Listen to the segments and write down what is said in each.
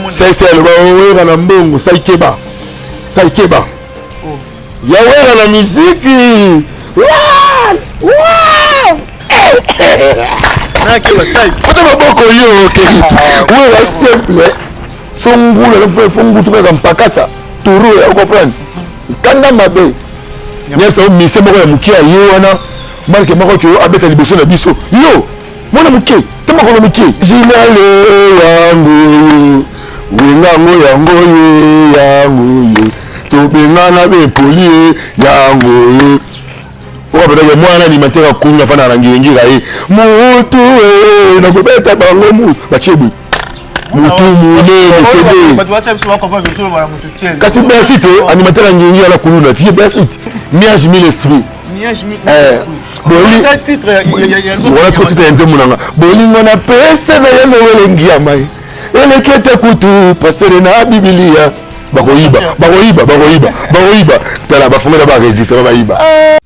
c'est le baoura na mbongo saikeba yawera na muziki kota maboko yo wera simple fongu tuka mpakasa turu ya comprendre kanda mabe nyasa mise moko ya mukia yo wana marke moko ke abeta liboso na biso yo mona mukie tama ko mukie jinale yangu wingango yangu tobengana be poli yangu okabeta mwana ni mateka kunya fana rangingira mutu na kubeta bango mu bachebu mutu munene kede kasi bersit animateur ngingira la kuluna tie bersit miage mille esprit voilà ce titre nze munanga bolingo na pesa na yemo welengi ya mai elekete kutu pasteur na biblia bakoiba tala bafungela ba résister ba iba.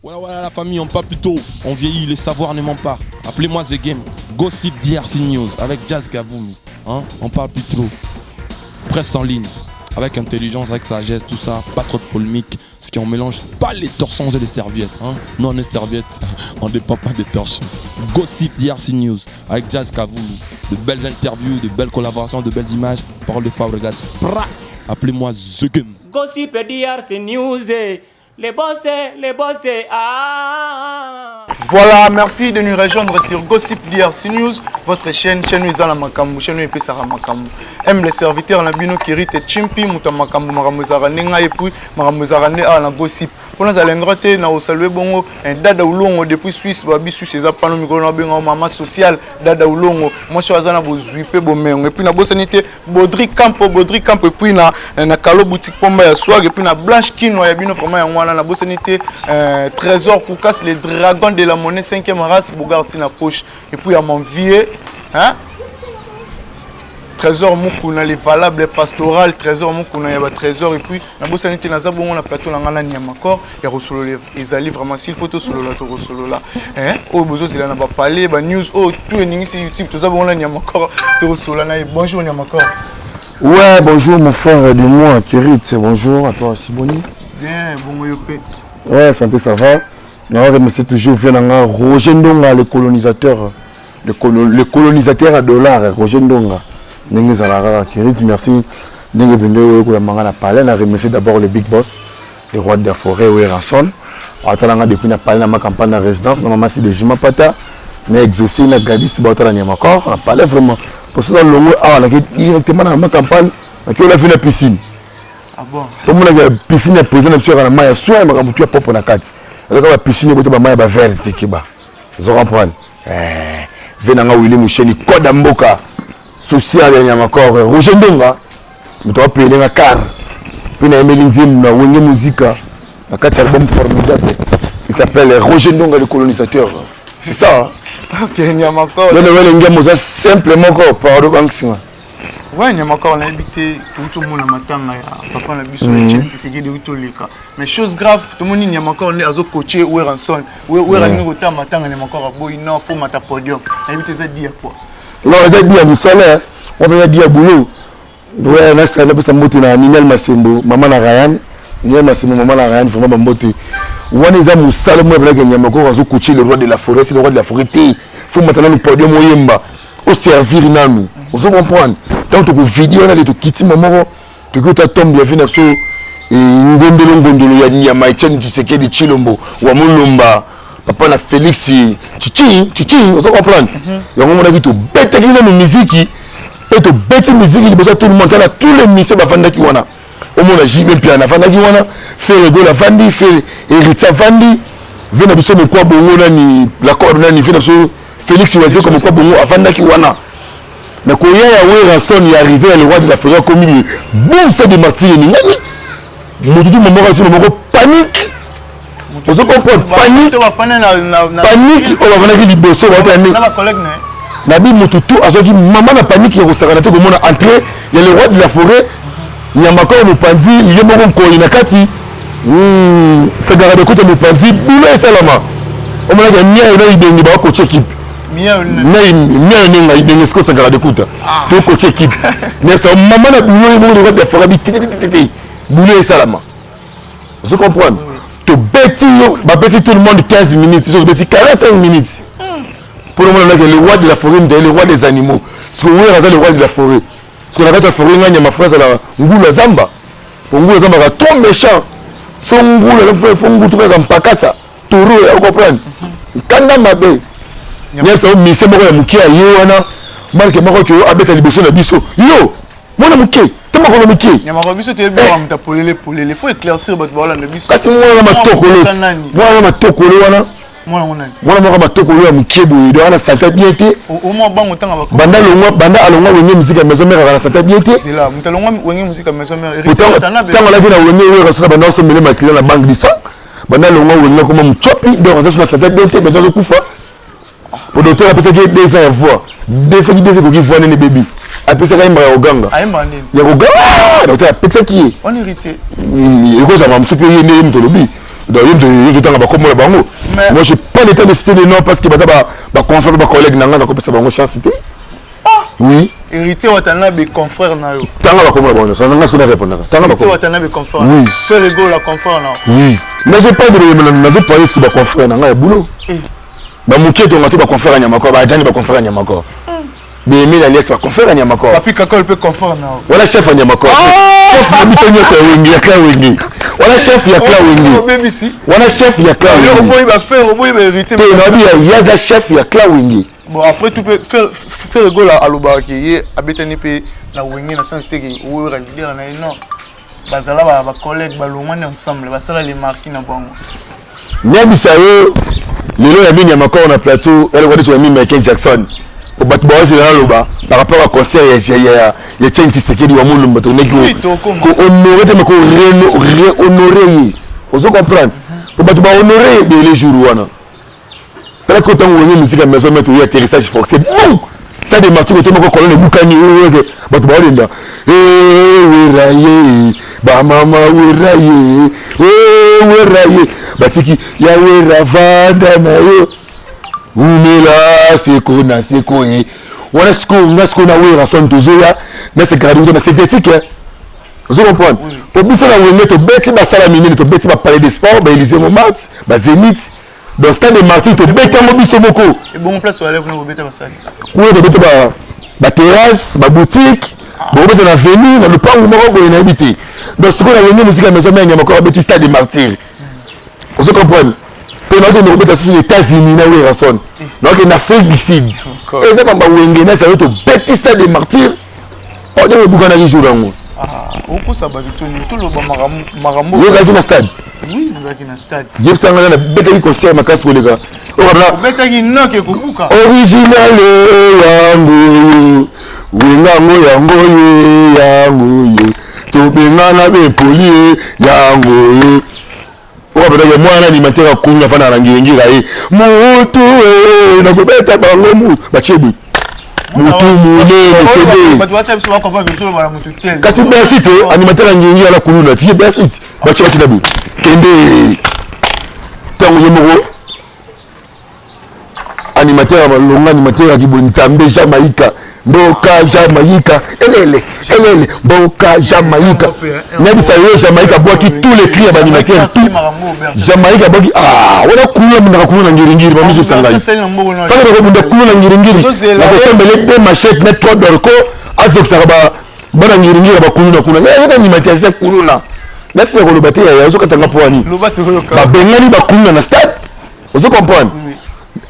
Voilà la famille, on parle plus tôt, on vieillit, le savoir ne ment pas. Appelez-moi The Game, Gossip DRC News avec Jazz Gavoumi. Hein? On parle plus trop. Presse en ligne, avec intelligence, avec sagesse, tout ça, pas trop de polémique. Ce qui on mélange pas les torsons et les serviettes. Hein? Non, les serviettes, on ne dépend pas des torsions. Gossip DRC News avec Jazz Gavoumi. De belles interviews, de belles collaborations, de belles images. Parole de Fabregas. Appelez-moi The Game. Gossip DRC News. Les bossés, ah. Voilà, merci de nous rejoindre sur Gossip DRC News, votre chaîne où la makambu, chaîne où il makambu. Aime les serviteurs la bino qui rite chimpi, muta makambu maramuzara nenga et puis maramuzara ne à la gossip. Pour nous aller droiter na saluer bongo un dada ulongo depuis Suisse, babi Suisse les apano micro na benga mama social dada ulongo. Moi je suis à vous zuiper bomeng et puis na bossanité Bodri Campo et puis na Kalo boutique pomba ya swag et puis na Blanche Kino ya bino vraiment ya na bossanité trésor pour casse les dragons de la monnaie 5e race Bogarti na poche et puis à mon vieux hein trésor mukuna les valables pastoral trésor mukuna ya ba trésor et puis na bossanité na zabongo na plateau na ngana Niamakor ya rosolo les ali vraiment s'il faut to solo la to rosolo là hein o bozo zela na ba parler ba news o tout eningi sur YouTube to zabongo na Niamakor to rosolo na bonjour Niamakor. Ouais, bonjour mon frère de moi, Kirit, bonjour à toi Siboni. Bien, bon yopé. Ouais, santé, ça va. Non, mais c'est toujours Roger Ndonga, le colonisateur à dollars, Roger Ndonga. Nengezalara, Kirit, merci. Nenge Bendo, Mangana Palais, on a remercié d'abord le Big Boss, le roi de la forêt, Ranson. Attendant depuis na Palais, ma campagne de résidence, normalement c'est de Jimapata. On a exaucé, on a gardé ce bâtard à Niamakor, on a parlé vraiment. Pour ça, on a directement dans ma campagne, on a fait la piscine. Ah bon? Tout le monde a une piscine présente sur la maille, soit il m'a dit tu propre na carte. Alors la piscine est ba maille ba verte qui ba. Vous comprenez? Venanga Willy Moucheni code mboka social ya Niamakor Roger Ndonga. Muto appeler na car. Puis na Emily Ndim na wenge musica. Na carte album formidable. Il s'appelle Roger Ndonga le colonisateur. C'est ça. OK, Niamakor. Le nouvel ngemo ça simplement quoi pardon banksima. Ouais, Niamakor on a habité tout le monde à matanga ya papa na biso c'est qui de utolika. Mais chose grave, tout le monde Niamakor on est azo coacher ou Ranson. Ou rani kota matanga Niamakor boy non faut mata podium. Na habité ça dire quoi? Non, ça dit à Moussala, on va dire boulot. Ouais, là ça là ça moto na Ninel Masembo, maman na Ryan, Ninel Masembo maman na Ryan vraiment bambote. Wana za Moussala moi blague Niamakor azo coacher le roi de la forêt, c'est le roi de la forêt. Faut maintenant le podium oyemba. Au servir nanu. Vous comprenez? Donc tu vidéo là tu quittes maman tu que ta tombe bien na so et ngondolo ya nyama chen Tshisekedi de Chilombo wa Mulumba papa na Félix Chichi vous comprenez? Ya ngomona ki to bête ki na musique et to bête musique il besoin tout le monde là tous les missions ba fanda ki wana au monde JB Pia na fanda ki wana fait le gola fandi fait Eritza fandi vena biso me kwa bongo na ni la corde ni vena biso Félix Wazé comme quoi bongo afanda ki wana. Mais quand il y a Ranson, il est arrivé le roi de la forêt comme il bon fait de martyrs. Je me dis que panique. Vous comprenez? Panique. Panique. On va venir du bosso. Nabi Motutu a dit maman na panique. Il y a entré. Il y a le roi de la forêt. Il y a encore un pandi. Il y a un koinakati. C'est garde de côté de pandi. Boulé salama. On m'a dit il y a un coach équipe. Mia Nenga Idengsko Sagrada Kuta. Tout coach équipe. Mais ça maman a boulot le roi de Forabi boulot Salama. Vous comprenez? Tu bêtis tout le monde 15 minutes, tu bêtis 45 minutes. Pour le moment, le roi de la forêt, le roi des animaux. Parce que vous le roi de la forêt. Parce que la la forêt, il y a ma phrase à la Ngoula Zamba. Ngoula Zamba est trop méchant. Son Ngoula, il faut que tu fasses un pakasa. Toro, vous comprenez? Kanda Mabe. Il y a ça, mais c'est moi qui a eu un marque Maroc qui a habité à l'Ibeson à Bisso. Yo, moi, je suis tu m'as connu qui? Il y a ma Bisso, tu es bien, il faut éclaircir votre ballon de Bisso. Parce que moi, je suis tokolo. Moi, je suis tokolo. Moi, je suis tokolo. Je suis santé bien été. Au moins, bon, autant avant. Banda alonga wenye musique à maison mère à santé bien été. C'est là, nous allons wenye musique à maison mère. Tant la vie na wenye restaurant banda se mêler ma client la banque du sang. Banda alonga wenye comme un chopi donc ça sur santé bien été mais dans le coup fa. Pour docteur après ça qui des ans voix. Des qui qui voient les bébés. Après ça il m'a oganga. Il y a oganga. Docteur après ça qui est. On est héritier. Il faut ça me supérieur né mtolobi. Donc il temps ba comme la bango. Moi j'ai pas le temps de citer les noms parce que ba confrère ba collègue nanga na ko pesa bango chance cité. Oui. Héritier watana be confrère na yo. Tanga ba comme la bango. Ça n'a ce qu'on a répondre. Tanga ba comme. Watana be confrère. Oui. C'est rigolo la confrère na. Oui. Mais j'ai pas de pas ici ba confrère nanga boulot. Ba mukie to ngati ba confrère nyamako ba jani ba confrère nyamako. Bemi la laisse ba confrère nyamako. Papi kakol peut confrère na. Voilà chef nyamako. Chef de mission c'est wingi ya kla wingi. Voilà chef ya kla wingi. Voilà chef ya kla wingi. Au moins il va faire au moins il va hériter. Il y a un chef ya kla wingi. Bon après tu peux faire rigolo à l'obaki et abetani pe na wingi na sens teki ou leader na non. Bazala ba collègue ba lomane ensemble basala les marquis na bango. Nyabisayo lelo ya mini nyamako na plateau elle va dire Michael Jackson. Au battre boise là loba par rapport à concert ya Tchenchi Sekedi wa mulumba to neki ko honorer de ko honorer vous comprenez pour battre ba honorer les jours wana peut-être que tant on musique à maison mettre atterrissage forcé bon ça des martyrs to ko colonne bukani battre ba linda weraye ba mama weraye weraye batiki ya wera vanda na yo Oumela, c'est quoi, on a ce qu'on a eu à son tozoya, mais c'est grave, mais c'est éthique. Vous comprenez? Pour bien ça, on est au bêtis, salamine, au bêtis, parler de sport, Élysée Montmartre, Zénith. Dans ce temps de Martin, au bêtis, on a beaucoup. Et bon, place sur la lèvre, on a bêtis, oui, on a bêtis, la terrasse, la boutique, on a bêtis, la venue, dans le parc où on a habité. Dans ce qu'on a eu, musique à maison, il y a encore un bêtis stade de martyrs. Vous comprenez? Pour nous, on est aux États-Unis, donc en Afrique du Sud. Et ça, quand on est ça va être petit stade de martyrs. On est au Bougana du jour. Où ça va tout le marambo. Vous êtes dans le stade. Oui, vous êtes dans le stade. Je suis dans le bête concert ma casse les gars. Original yango. Wingango yango yango. To bengana be poli yango. Oba mwana animateur akunya fana rangiringira mutu na kubeta bango mu bachebi mutu munene kede but what else wako ba bisolo bara mutu tel kasi best animateur rangiringira la kuluna ti best bachebi dabu kende tango yemo animateur malonga animateur akibontambe Jamaïca Boka Jamaïca elele Boka Jamaïca même ça y est Jamaïca boit qui tous les cris animateurs Jamaïca boit qui on a coulé na coulé na ngiringiri ba musique sangai fana ba ko coulé na ngiringiri na ko sembele des machettes net trois dorko azok saraba bana ngiringiri ba coulé na coulé na animateur c'est coulé na là c'est ko le baté ya zo katanga poani ba bengani ba coulé na stade vous comprenez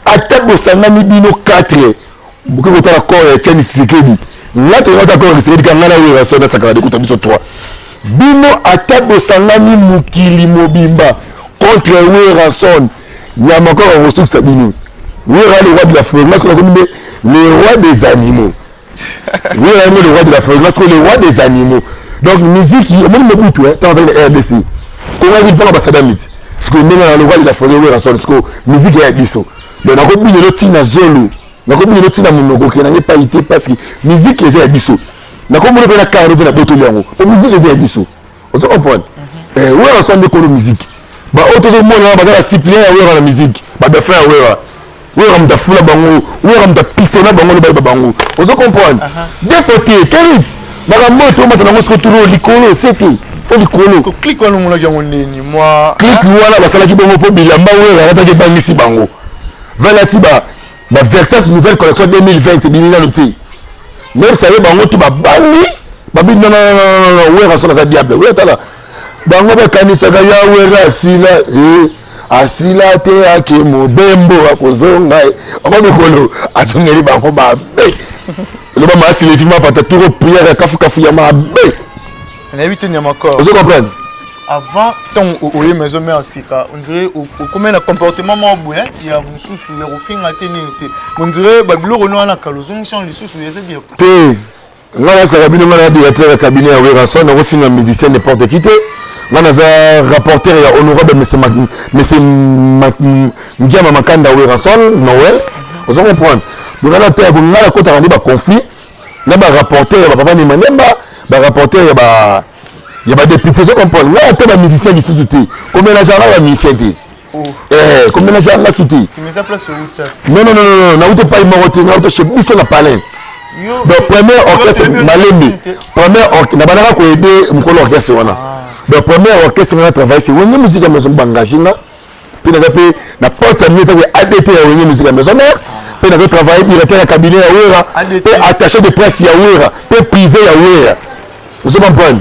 atabo sangani bino 4 beaucoup de temps encore Etienne Tshisekedi là tu vas d'accord Tshisekedi quand on a eu la sonde ça de côté sur 3 bino atabo sangani mukili mobimba contre Werason nyama encore en ressources ça bino Wera le roi de la forêt parce qu'on connaît le roi des animaux Wera le roi de la forêt parce que le roi des animaux donc musique même le bout dans un RDC on a dit pas ambassadeur mit parce que le roi de la forêt Werason parce que musique est biso donc on a combien de tina zolo na ko bino tina munoko ke na pas été parce que musique est ya biso na ko mona na carré na boto yango musique est ya biso on se comprend ouais ensemble de musique ba auto mona ba la discipline ya la musique ba de frère ouais wera muta fula bango wera muta pistona bango le ba bango ozo comprendre des fautes kerit baka moto mata nango siko turo likolo c'était faut likolo ko click wana mona yango nini moi click wana basala ki bango po bilamba wera ata ke bangisi bango velati ba Versace nouvelle collection 2020 bimina loti même ça bango tout ba bani babi non wera sona za diable wera tala bango ba kanisa ga ya wera asila asila te ake mobembo akozonga akomekolo azongeli bango mabe le ba masili fima pata turo prière kafu ya mabe on évite nyama corps vous comprenez avant ton oye maison mais asika on dirait au comment le comportement mabou hein il y a mususu le rofinga tenite on dirait babilo rono na kalozong si on les sous yeze bien te ngana sa cabinet ngana directeur cabinet ya Werason na rofinga musicien n'importe qui te ngana za rapporteur ya honorable monsieur Ndiama Makanda Werason Noël vous comprenez ngana te ngana kota ngani ba conflit na ba rapporteur ya papa ni manemba ba rapporteur ya ba député vous comprenez ngana te ba musicien qui sous-souté comme la genre ba musicien te comme la genre la souté tu mets à place au non na uto pas imoroté na uto chez biso na palais donc premier orchestre malembe premier orchestre na banaka ko aider mukolo orchestre wana donc premier orchestre na travailler c'est wenge musique ya maison bangaji na puis na pe na poste à minute ADT ya wenge musique ya maison mère puis na travailler directeur ya cabinet ya wera et attaché de presse ya wera puis privé ya wera vous comprenez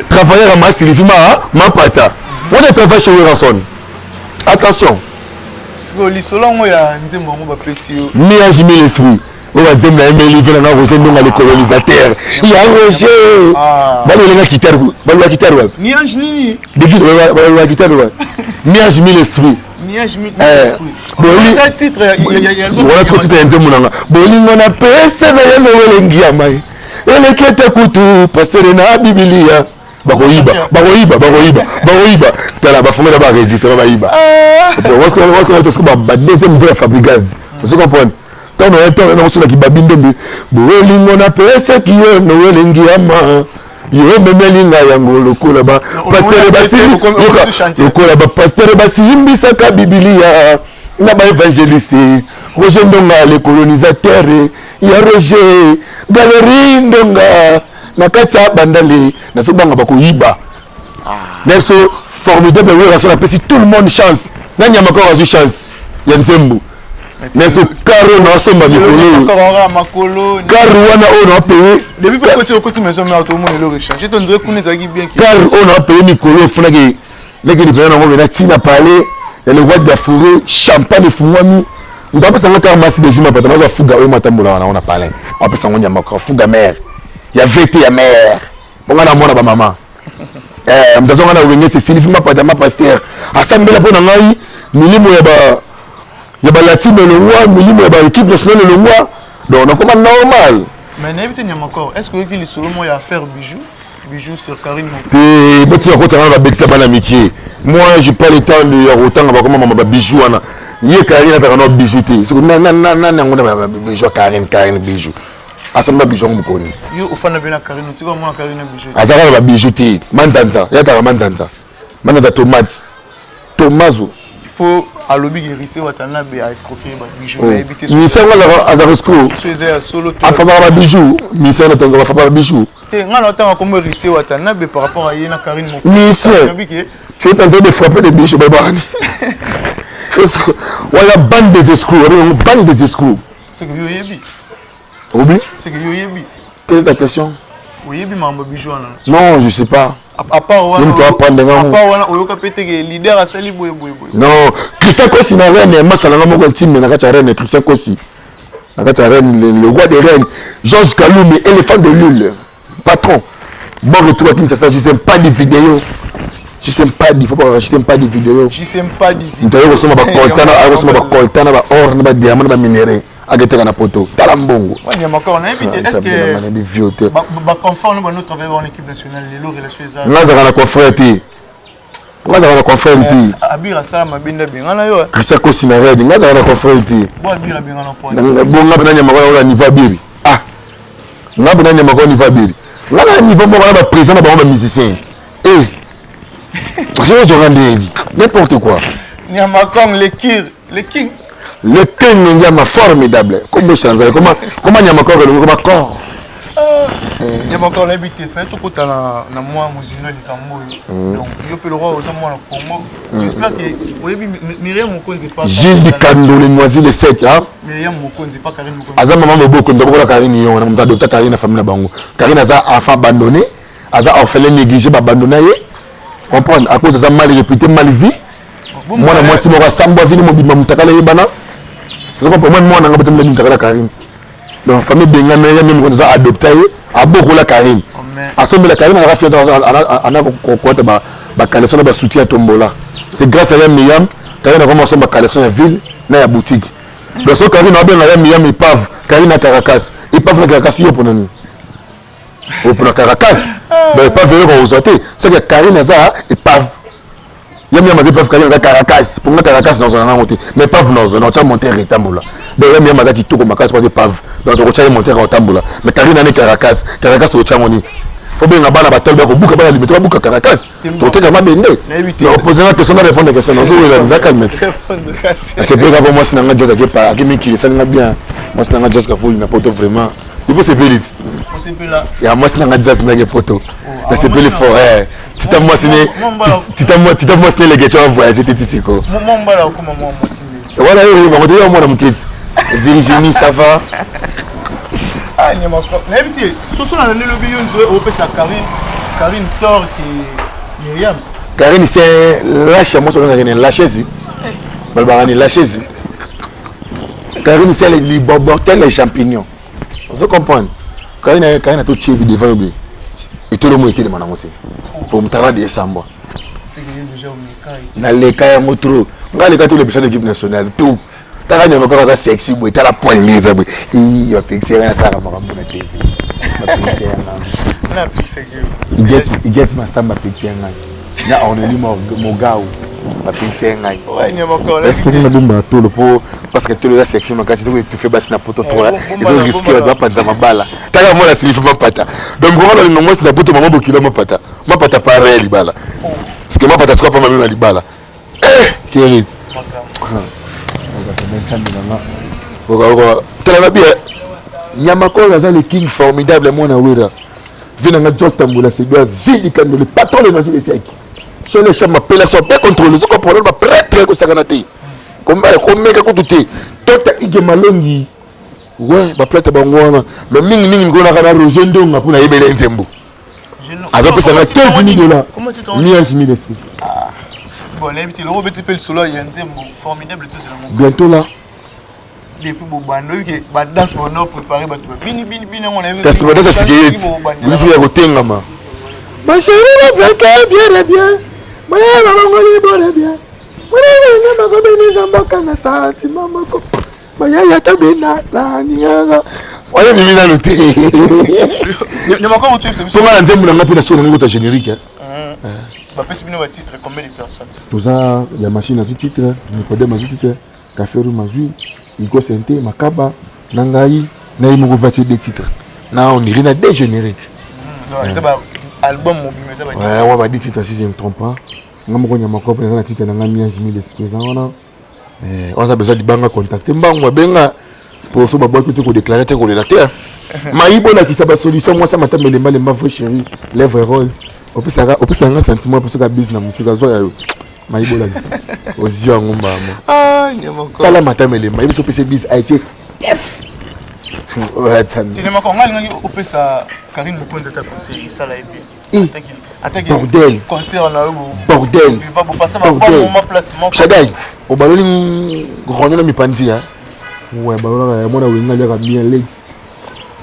travailler à Massirifima ma pata on est travailler chez Werason attention parce que l'isolant ya nzembo ngo ba pesio ni agimi l'esprit on va dire na emeli vela na roger ndonga les colonisateurs il y a roger balo lenga kitar ni ange nini digi balo kitar ni agimi l'esprit ni agimi l'esprit boli ça titre ya voilà ce que tu t'es munanga bolingo na pesa na yelo welengi ya mai ele kete kutu pasteur na biblia bakoiba tala bafunga ba résister ba iba parce que est-ce que ba deuxième vrai fabricage vous comprenez tant on est on sur la kibabi ndombe bolingo na pesa kiyo no welengi ama yo memelinga yango lokola ba pasteur basili lokola ba pasteur basimbi saka biblia na ba évangéliste Roger Ndonga les colonisateurs ya Roger galerie Ndonga na kata bandali na so banga bakoyiba neso formidable Werason a pesi tout le monde chance na nyama ko azu chance ya nzembo neso karo na somba mikolo karo wana on a payé depuis que tu maison mais tout le monde le rechange tu dirais qu'on est bien karo on a payé mikolo funaki leki ni pena ngo na tina parler et le roi de la forêt champagne fungwami ndo pesa ngaka masi de juma patama za fuga o matambola wana on a parlé on pesa ngo nyama ko fuga mère ya vete ya mère bonga mona ba mama mtazonga na wenge c'est Sylvie ma pasteur asambela pona ngai milimo ya ba latine le roi milimo ya ba équipe nationale le roi donc on comment normal mais n'évite nyama encore est-ce que qu'il solo moi ya faire bijoux sur Karine te botu ya kota na bekisa bana mikie moi j'ai pas le temps de ya rotanga ba comment ba bijoux wana ye Karine ta kana bijoux te so na ngona bijoux Karine bijoux asamba bijoux mukoni yo ufana bena Karine tu vois moi Karine bijoux azaka ba bijoux te manzanza ya ta manzanza manada tomazo faut à lobby héritier watana be a escroquer ba bijoux ba éviter mi sanga la azarosco c'est solo a fa ba bijoux mi sanga tonga fa ba bijoux te ngana tanga comme héritier watana be par rapport à yena Karine mon mi c'est tu es en train de frapper des bijoux babani voilà bande des escrocs c'est que yo yebi Obi c'est que yo yebi quelle est ta question yebi mamba bijoux non je sais pas à part wana oyoka pete ke leader asali boye non Christian Kosi na reine masalanga moko ntime na kata reine Christian Kosi na kata reine le roi des reines Georges Kaloumi éléphant de l'île patron bon retour à Kinshasa je sais pas des vidéos je sais pas des vidéos ntayo kosoma ba coltana ba or na ba diamant ba minerai agete na poto tala mbongo wanya makoro na ebite est-ce que ba confort no ba notre travail en équipe nationale les relations ça ngaza na confrère ti abira sala mabinda bingana yo Christian Kosi na red ngaza na confrère ti bo abira bingana point bonga bana nyama ko niveau abiri ngaba na nyama ko niveau abiri ngana niveau mo ba président na ba musicien je vous rends n'importe quoi nyama comme les kir Le king. Le king Nyama formidable. Comment changer? Comment Nyama corps le corps? Nyama corps l'habité fait tout côté na moi musino le Cambo. Donc yo peut le roi aux moi au Congo. J'espère que oui Myriam Mokonzi pas. Gilles Dikando les Noisy les 7 hein. Myriam Mokonzi pas Karine Mokonzi. Aza maman Moboko ndoko la Karine yo na docteur Karine na famille na bango. Karine aza enfant abandonné, aza orphelin négligé abandonné. Comprendre à cause de ça mal réputé mal vu. Moi na moi si moi samba vini mobima mutakala yebana. Je comprends moi na ngabata mla mutakala Karine. Donc famille benga mais même quand ça adopté a beaucoup la Karine. A sombe la Karine a fait ana ko ba collection ba soutien tombola. C'est grâce à Myriam Karine a commencé ba collection en ville na ya boutique. Donc so Karine a bien la Myriam épave Karine à Caracas. Épave na Caracas yo pour nani. Au pour Caracas. Mais pas venir aux autres. C'est que Karine a ça épave. Il y a même des preuves Karine a Caracas. Pour moi Caracas dans un monté. Mais pas dans un autre monté rectangle. Donc il y a même qui tout comme Caracas pas épave. Donc on retient monté rectangle. Mais Karine a Caracas. Caracas au Chamoni. Faut bien nga bana batel ba ko buka ba limite ba buka Caracas. To te kama bende. Mais opposer la question na répondre à question. Nous on va calmer. C'est bien pour moi c'est nga Joseph qui pas qui me ça nga bien. Moi c'est nga Joseph Kafoul na poto vraiment. Il faut se pélit. On s'est plus là. Et à moi c'est nga Joseph na poto. Mais c'est plus fort tu moi c'est les gars voyager c'était ici quoi. Moi comment moi c'est. Voilà on va moi mon kids. Virginie ça va. Ah, il y a ma propre. L'habitude, ce sont les lobbies, on peut ça Karine Thor et Myriam. Karine, c'est lâche, moi, c'est la chaise. Balbarani, la chaise. Karine, c'est les borbortels, les champignons. Vous comprenez? Karine a tout tué devant lui. Et tout le monde était de mon amour. Pour me travailler des sambos. C'est que j'ai déjà au Mikaï. Dans les cas, il y a trop. Regarde les cas, tous les personnes de l'équipe nationale, tout. T'as gagné encore ça sexy boy, t'as la poignée ça boy. Il va fixer rien ça ma maman na TV. Ma fixer rien. Na fixer que. Il gets ma samba fixer rien. Na on est mon gars. Ma fixer rien. Ouais, il y a encore là. Est-ce que tu m'as tout le pot parce que tu le sexy ma quand tu fais basse na poto trop là. Ils ont risqué de pas dans ma balle. T'as la moi la slip ma pata. Donc on va le nom c'est la poto maman bokilo ma pata. Ma pata pas réel libala. Parce que ma pata c'est quoi pas même la libala. Eh, Kérit. Nyamakol a le king formidable mon awira. Venanga just tamboula c'est bien Gilles Dikando le patron de Noisy les 5. Sur les chambres appellent sont bien contrôlés, ce qu'on problème pas très que ça ganate. Comme que tout est tota igemalongi. Ouais, ba plate bangwana. Mais mingi ngona kana rojendo ngapuna yebele nzembo. Avec ça na $15,000. Comment tu t'en $10,000 d'esprit. Bon, l'habitude, le Robert Tipel Solo, il y a un thème formidable tout ça. Bientôt là. Depuis bon bando qui va danse mon nom préparé ba bini on a vu. Qu'est-ce que ça c'est? Vous suis à côté ngama. Ma chérie va bien. Moi maman ngoli bien. Moi ngama ko beni zambaka na santi mama ko. Moi ya tabena la niaga. Oya mimi na loté. Ne m'a encore tu sais. So ngala nzembo na ngapi na so ngota générique. Bah pèse bien titre combien de personnes? Tout ça, il y a machine à titre, Nicodème à titre, Café Roux Mazui, Igo Sente, Makaba, Nangaï, Naï Mourouvati des titres. Là, on dirait des génériques. C'est pas album mobile, mais ça va dire. Ouais, on va dire titre si je ne me trompe pas. On va me comprendre dans le titre, on a mis un jimmy de ce on a besoin de banga contacter. On va bien pour ce que tu peux déclarer que tu es la terre. Maïbo là qui s'est solution, moi ça m'a tapé les mains, chérie, lèvres roses. Au plus un sentiment pour ce que business musique a zoya maïbo là aux yeux en ngomba ah il y a encore ça la matin mais les maïbo sur PC biz a été def ouais ça tu n'as encore ngali au plus ça Karine Mokonzi t'a conseillé ça là et puis attaque bordel concert là bordel va vous passer ma place mon Shadai au baloni grondona mi panzi hein ouais balona moi na winga ya bien legs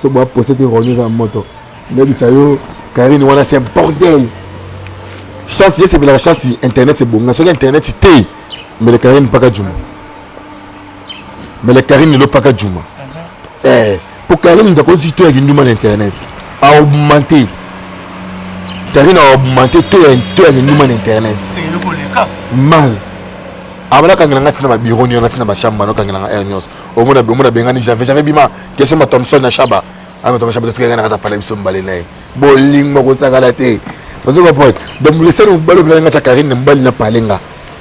so ba posséder rogner en moto mais ça yo Karine, voilà, c'est un bordel. Chance, c'est la chance, Internet, c'est bon. Sur Internet, c'est té. Mais le Karine, pas qu'à Djouma. Mais le Karine, il n'est pas qu'à Djouma. Pour Karine, il doit continuer à avoir Internet. A augmenté. Karine a augmenté tout à Internet. C'est le cas. Mal. Avant quand on a dans ma bureau, on a dans ma chambre, on a dans Air News. Au moins, j'avais bima. Question de Thompson à Chaba. Ah mais Thompson, parce que on a parlé de Sombalé. Bowling moko sakalate parce que point donc le seul balo blanca Karine mbali na palenga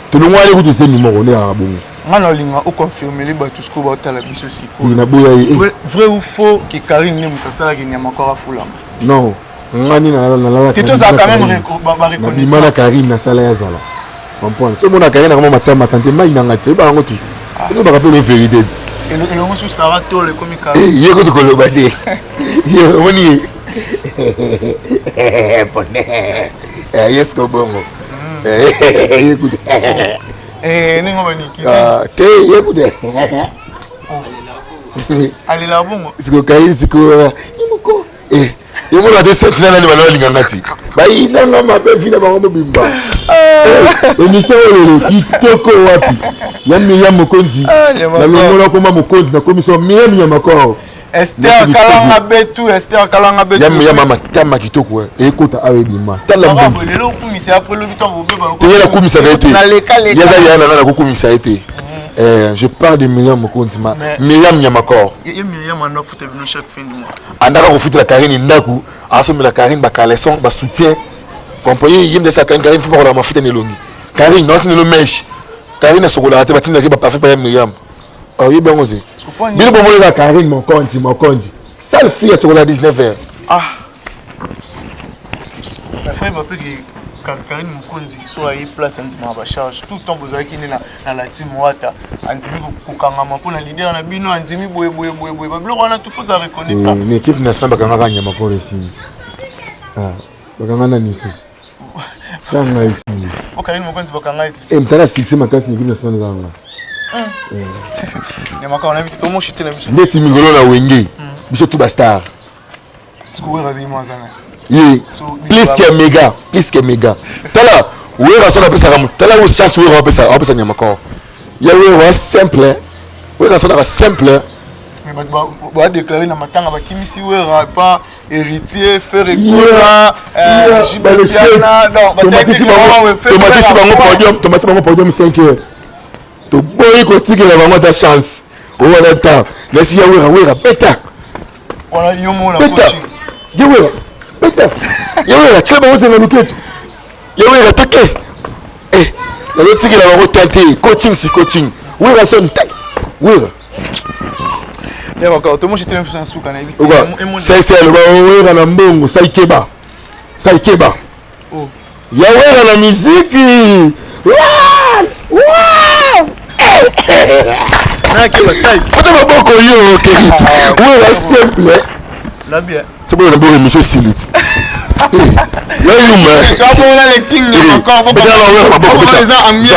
tout le monde écoute ce numéro là bon Ngana linga o confirmer les bateaux ce qu'on va ta la biso siko. Vrai ou faux que Karine ne mutasala ki nyama kwa fula. Non. Ngani na Kito za quand même ba reconnaissance. Imana Karine na sala ya zala. Comprendre. Ce mona Karine na matama santé mai na ngati ba ngoti. C'est pas rapport la vérité. Et le monsieur Sarah Tole comme Karine. Yego to ko bade. Yo woni. Bonne. Yes ko bongo. Écoute. Ningo bani kisi. Écoute. Allez là bongo. Siko Karine siko imoko. Yemo la descente na ni balo lingangati. Ba inanga mabe vina ba ngombe bimba. Émission le kitoko wapi. Yami ya mokonzi. Na longola koma mokonzi na commission miam ya makoro. Esther Kalanga Betu, Esther Kalanga Betu. Yami ya mama tama kitoko ekota awe bimba. Tala mbo. Lelo kumisa après le bitan bo beba. Tela kumisa été. Yaza yana na kumisa été. Je parle de Myriam Mokonzima, Myriam Nyamakor. Myriam a foutu chaque fin de mois. Andaka ko foutu la Karine Ndaku, assomme la Karine ba caleçon, ba soutien. Comprenez, yim de sa Karine faut pas la foutu nelongi. Karine non le mèche. Karine sokola te batina ke ba parfait pa Myriam. Oh yi bango je. Bilo bomo la Karine Mokonzi. Sale fille sokola 19h. Ah. La frère m'a pris Karine Mokonzi soit à place en ma charge tout le temps vous avez qui na la team wata andimi kokangama pour la leader na bino andimi boye ba bloko na tout faut ça reconnaître ça une équipe nationale bakanga kanya makoro ici bakanga na nisus kanga ici o Karine Mokonzi bakanga mtala 6 makasi ni équipe nationale kanga ya makao na bitu tomo chite na biso ndesi migolo na wenge biso tout bastar sikuwe razimo sana. Oui, plus que méga. Tala, où est la pesa comme tala où chasse où est la pesa nyamako. Ya ouais simple. Où est la simple. Mais va déclarer na matanga ba kimisi ouais pas héritier faire écola Jibiana non ba c'est tomati bango podium 5 heures. To boy ko tikela bango ta chance. Au wala temps. Laisse ya ouais beta. Voilà yomo na coaching. Ya ouais beta. Yawera cheba woze na luketu. Yawera take. La lotiki la bango tenter coaching si coaching. Wera son tak. Wera. Ya encore tout le monde j'étais un souka na bitu. C'est le wera na mbongo saikeba. Oh. Yawera na muziki. Wow! Na keba sai. Pota maboko yo OK. Wera simple. La bien. C'est bon na bonne monsieur Silit. Là you man. Quand on a les kings encore on va les amener.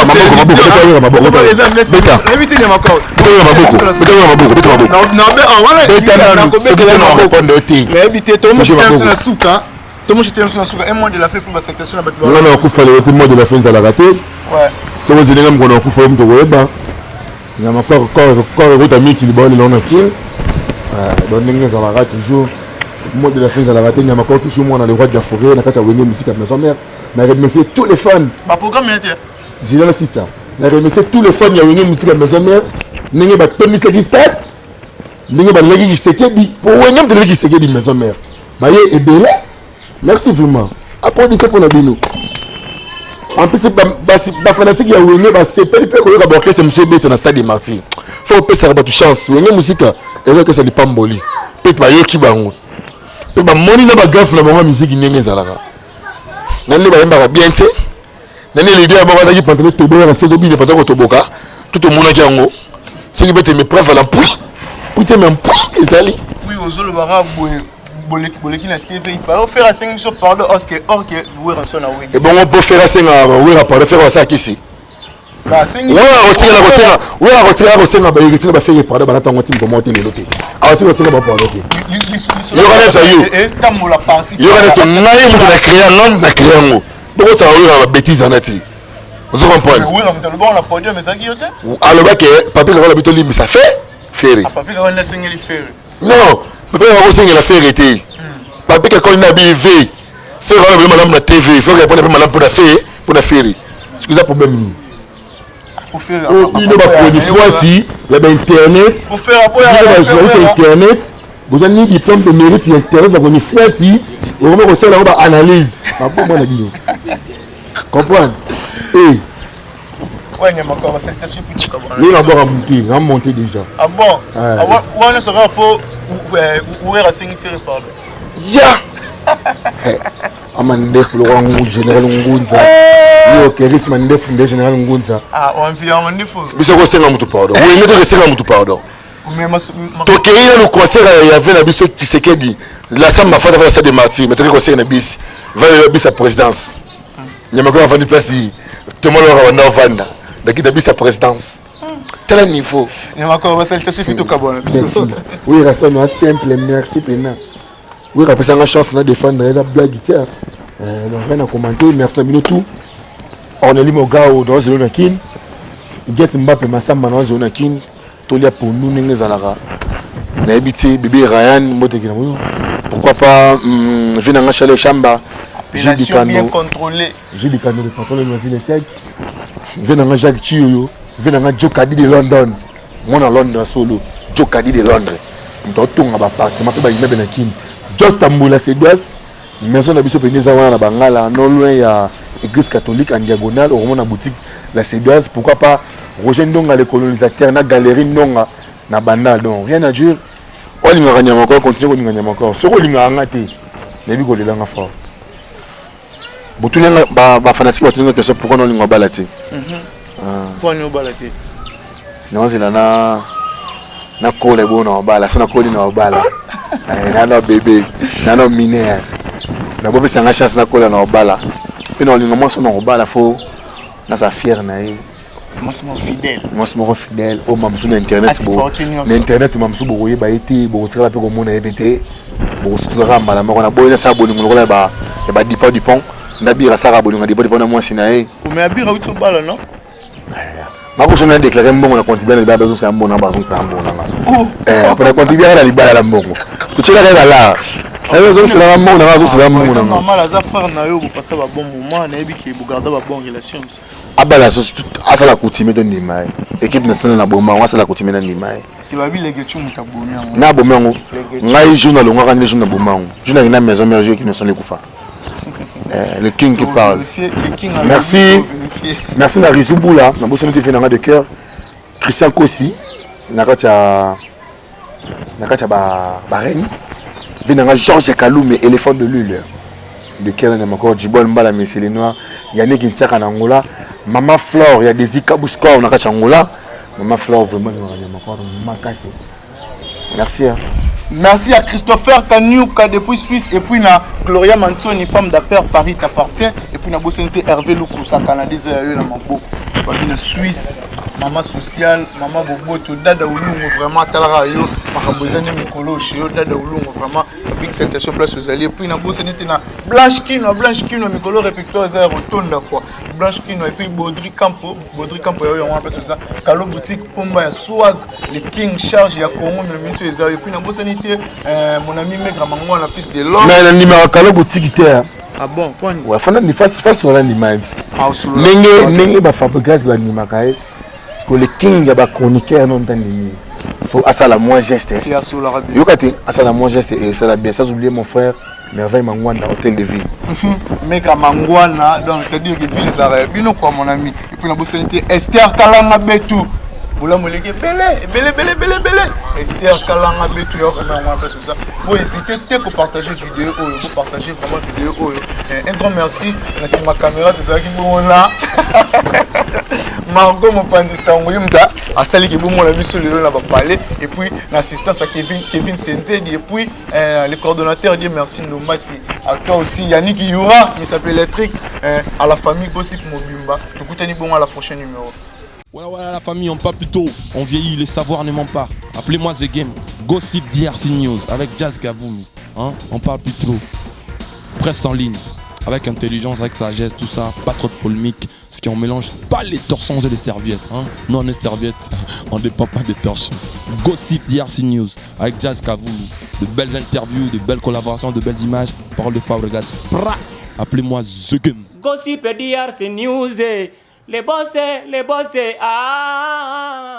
Un mois de la fin pour la sectation à Batman. Non, on fallait le mois de la fin de la raté. Ouais. C'est vous allez qu'on a coupé un peu de web. Il y a encore d'autres amis qui le bon le on qui. Bon ninguém ça va rater toujours. Mois de la fin de la raté, il y a encore toujours moi dans le roi de la forêt, na kata wenye musique à maison mère. Na remercier tous les fans. Ba programme était. J'ai là aussi ça. Na remercier tous les fans il y a wenye musique à maison mère. Ninguém ba Tony Sekistad. Ninguém ba Legi Sekedi. Pour wenye de Legi Sekedi maison mère. Ba yé et belé. Merci vraiment. Applaudissez pour Nabino. En plus, les fanatiques, il y a eu c'est pas que c'est monsieur Bête dans le stade de Marty. Il faut que ça ait de chance. Il y a une musique, et là que ça n'est pas mboli. Peut-être que qui va on. Peut-être que moni na bagaf na bonga musique n'y est zalaka. Nani ba yamba bien tu. Nani l'idée à moi d'aller pantalon tobo na saison bi ne pas to toboka. Tout au monde a jango. C'est qui peut te me preuve à la pouille. Putain même pouille ezali. Oui, aux le bara boleki na TV, il peut faire à 5 émissions par le Oscar, or que vous êtes en et bon, on peut faire à 5 oui, par faire ça ici. Bah, 5 oui, on retire la scène, bah, il retire la faire par le balaton, on tire pour monter les lotés. Alors, tu vas faire pour monter. Il y aura des ayous. Il y aura des naïfs de la créer, non, de la créer. Pourquoi ça va ouvrir la bêtise en ati? Vous comprenez? Oui, on a podium, mais ça qui est? Alors, bah, papier, on a l'habitude de ça fait faire. Papier, on a laissé les faire. Non. Papa va aussi la faire été. Papa quand il a bien vu, c'est vraiment madame la TV, il faut répondre madame pour la faire, Excusez pour même. Pour faire il ne va pas une fois il y a internet. Pour faire internet. Vous avez des diplômes de mérite internet donc une fois on va reçoit là analyse. Pas pour moi la vidéo. Comprendre. Ouais, Nyamakoro, salutations puis tout comme. Lui, d'abord, à monter déjà. Ah bon? On est sur un peu où est Racing Ferry, pardon. Ya! Amandef, Laurent, Général Ngunza. Yo, Kéris, Mandef, Général Ngunza. Ah, on vit en défaut. Mais c'est quoi, c'est un moutou, pardon. Oui, mais c'est un moutou, pardon. Mais Donc, il y a le concert, il y avait un bis qui s'est dit. La Samba fait avoir ça de Marty, mais tu le conseil un bis. Va le bis à présidence. Il y a encore un vendu place. Tout le monde aura un vendre. Donc, il y a bis à présidence. Tel niveau. Il y a encore salutations puis tout comme. Oui, la somme est simple, merci, Pena. Oui, après ça, on a chance de défendre la blague. Donc, rien à commenter, merci à tout. On est libre au gars dans le Zonakin. Get Mbappé, Massamba dans le Zonakin. Tolia pour nous, nous sommes là. N'habitez, bébé Ryan, pourquoi pas venir à Chalet Chamba. Appellation bien contrôlée. J'ai des canaux de contrôle de les secs. Venir à Jacques Chio, venir à Joe Caddy de London. Moi, à Londres, solo. Joe Caddy de Londres. Je suis à l'appartement de Benakin. Just Tamboula, c'est d'ouest. Maison de Bishop Nezawana, Bangala, non loin, il y a l'église catholique en diagonale, au moment de la boutique, la Cédoise. Pourquoi pas rejoindre les colonisateurs, la galerie non, na banda. Donc rien à dire. On va gagner encore, continuer à gagner encore. Ce qu'on va gagner, les bigots les langues forts. Bon, tous les fanatiques vont tenir question pourquoi on va balader. Pourquoi on va balader? Non, c'est là, na colle bon na bala, c'est na colle na bala. Na bébé, na mineur. Na bobe c'est une chance na colle na bala. Puis non, les moments sont na bala, faut na sa fière na e. Moi c'est mon fidèle. Moi c'est mon fidèle. Oh maman sur internet bon. Internet maman sur boye ba été bon tirer la pe comme on a été. Bon c'est tout ramba la mona boye na sa bonu ngolo ba ba dipa du pont. Na bira sa rabonu na dipa na moi sinae. Mais abira uto bala non? Mako je n'ai déclaré mbongo na konti bien le baba c'est un bon namba son un bon namba. Après konti bien la libala la mbongo. Tu tu la là. Alors je suis là mbongo na zo c'est là mbongo na. Normal az frère na yo passer ba bon moment na ebi ki bu garder ba bonne relation. Abala so asa la coutume de Nimai. Équipe nationale na boma asa la coutume na Nimai. Tu vas bien les getu mutabomia. Na bomango. Ngai journal longa ngani journal bomango. Journal na maison mère qui ne sont les kufa. Le king qui parle. Merci. Merci na Rizubula, na bosso nous fait de cœur. Christian Kossi, na kacha ba reine. Venanga Georges Kaloum éléphant de Lule. De cœur na encore Djibol Mbala Messele Noir, Yannick Ntiaka na Angola, Maman Flore, il y a des Ikabusko na kacha Angola. Maman Flore vraiment na encore makasi. Merci. Merci à Christopher Kanyuka depuis Suisse et puis na Gloria Mantoni, femme d'affaires Paris t'appartient et puis na bossonité Hervé Lukusa Canadien na Mambo. Babine Suisse, maman sociale, maman bobo to dada ulungu vraiment talara yo makabozane mikolo chez dada ulungu vraiment big salutation place aux alliés puis na bossonité na Blanche Kino mikolo répertoire za rotonda quoi. Blanche Kino et puis Baudry Campo yo on appelle ça Kalo boutique Pomba ya swag le King Charge ya Congo le minute et puis na bossonité mon ami Megra Mango la fils de l'homme. Mais le numéro Kalo boutique était. Ah bon, point. Ouais, faut na face sur la image. Nenge ba fabriquer ba nimakae. Parce que le king ya ba chroniqueur non tandini. Faut à ça la moins geste. Yo kati à ça la moins geste et ça la bien ça oublier mon frère Merveille Mangwana hôtel de ville. Meka Mangwana donc c'est-à-dire que ville ça bino quoi mon ami. Et puis la bossalité Esther Kalanga Betou. Boula moleke belé. Esther Kalanga Betou yo vraiment on appelle ça. Vous hésitez pour partager vidéo pour partager vraiment vidéo. Un grand merci. Merci ma caméra de ça qui bon là. Margot Mopandi Sangoyumda a sali qui bon mon ami sur le là va parler et puis l'assistance à Kevin Senzedi et puis le coordonnateur dit merci Nomasi à toi aussi Yannick Youra qui s'appelle Electric à la famille Gossip Mobimba. Nous vous tenez bon à la prochaine numéro. Voilà la famille, on parle plus tôt, on vieillit, le savoir ne ment pas. Appelez-moi The Game, Gossip DRC News avec Jazz Gavoumi. Hein? On parle plus trop. Presse en ligne, avec intelligence, avec sagesse, tout ça, pas trop de polémique. Ce qui on mélange pas les torsons et les serviettes. Hein? Non, les serviettes, on ne dépend pas des torsons. Gossip DRC News avec Jazz Gavoumi. De belles interviews, de belles collaborations, de belles images. Parole de Fabregas. Appelez-moi The Game. Gossip DRC News. Les bossés, ah.